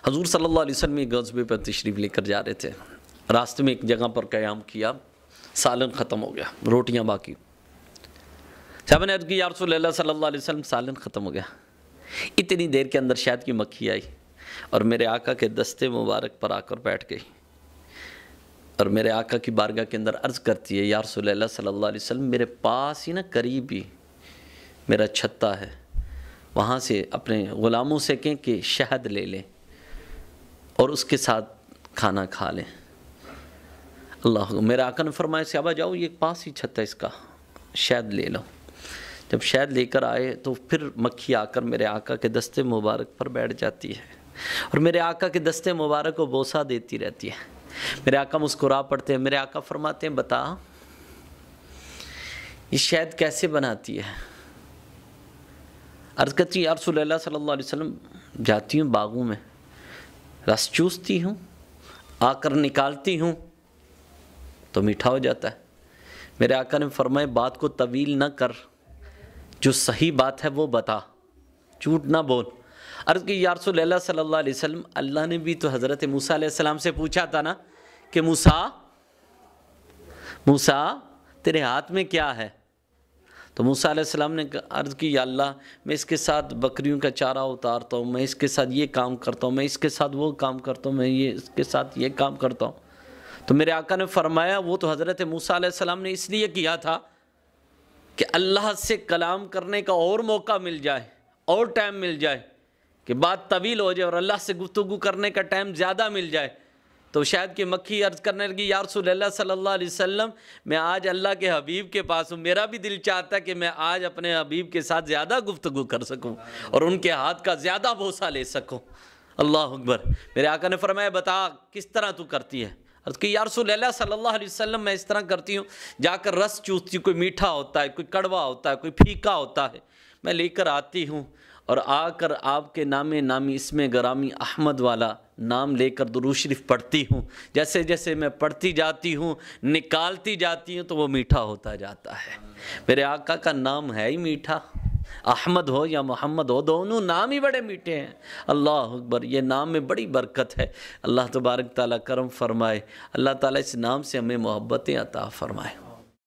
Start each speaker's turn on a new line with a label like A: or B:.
A: حضور صلی اللہ علیہ وسلم ایک غزوے پر تشریف لے کر جا رہے تھے، راستے میں ایک جگہ پر قیام کیا، سالن ختم ہو گیا، روٹیاں باقی۔ صحابہ نے عرض کی یا رسول اللہ صلی اللہ علیہ وسلم سالن ختم ہو گیا۔ اتنی دیر کے اندر شہد کی مکھی آئی اور میرے آقا کے دستے مبارک پر آ کر بیٹھ گئی، اور میرے آقا کی بارگاہ کے اندر عرض کرتی ہے یا رسول اللہ صلی اللہ علیہ وسلم میرے پاس ہی نا قریب ہی میرا چھتا ہے، وہاں سے اپنے غلاموں سے کہیں کہ شہد لے لیں اور اس کے ساتھ کھانا کھا لیں۔ اللہ، میرے آقا نے فرمایا صحابہ جاؤ، یہ پاس ہی چھت ہے اس کا، شہد لے لو۔ جب شہد لے کر آئے تو پھر مکھی آ کر میرے آقا کے دستے مبارک پر بیٹھ جاتی ہے اور میرے آقا کے دستے مبارک کو بوسہ دیتی رہتی ہے۔ میرے آقا مسکرا پڑتے ہیں، میرے آقا فرماتے ہیں بتا یہ شہد کیسے بناتی ہے؟ عرض کرتی یا رسول اللہ صلی اللہ علیہ وسلم جاتی ہوں باغوں میں، رس چوستی ہوں، آ کر نکالتی ہوں تو میٹھا ہو جاتا ہے۔ میرے آقا نے فرمایا بات کو طویل نہ کر، جو صحیح بات ہے وہ بتا، جھوٹ نہ بول۔ عرض کی یا رسول اللہ صلی اللہ علیہ وسلم اللہ نے بھی تو حضرت موسیٰ علیہ السلام سے پوچھا تھا نا کہ موسیٰ تیرے ہاتھ میں کیا ہے؟ تو موسیٰ علیہ السلام نے عرض کی یا اللہ میں اس کے ساتھ بکریوں کا چارہ اتارتا ہوں، میں اس کے ساتھ یہ کام کرتا ہوں، میں اس کے ساتھ وہ کام کرتا ہوں، میں اس کے ساتھ یہ کام کرتا ہوں۔ تو میرے آقا نے فرمایا وہ تو حضرت موسیٰ علیہ السلام نے اس لیے کیا تھا کہ اللہ سے کلام کرنے کا اور موقع مل جائے اور ٹائم مل جائے کہ بات طویل ہو جائے اور اللہ سے گفتگو کرنے کا ٹائم زیادہ مل جائے۔ تو شاید کہ مکھی عرض کرنے لگی یا رسول اللہ صلی اللہ علیہ وسلم میں آج اللہ کے حبیب کے پاس ہوں، میرا بھی دل چاہتا ہے کہ میں آج اپنے حبیب کے ساتھ زیادہ گفتگو کر سکوں اور ان کے ہاتھ کا زیادہ بوسہ لے سکوں۔ اللہ اکبر۔ میرے آقا نے فرمایا بتا کس طرح تو کرتی ہے؟ عرض کہ یا رسول اللہ صلی اللہ علیہ وسلم میں اس طرح کرتی ہوں، جا کر رس چوستی ہوں، کوئی میٹھا ہوتا ہے، کوئی کڑوا ہوتا ہے، کوئی پھیکا ہوتا ہے، میں لے کر آتی ہوں اور آ کر آپ کے نام نامی اسم گرامی احمد والا نام لے کر درود شریف پڑھتی ہوں۔ جیسے جیسے میں پڑھتی جاتی ہوں نکالتی جاتی ہوں تو وہ میٹھا ہوتا جاتا ہے۔ میرے آقا کا نام ہے ہی میٹھا، احمد ہو یا محمد ہو دونوں نام ہی بڑے میٹھے ہیں۔ اللہ اکبر، یہ نام میں بڑی برکت ہے۔ اللہ تبارک تعالیٰ کرم فرمائے، اللہ تعالیٰ اس نام سے ہمیں محبتیں عطا فرمائے۔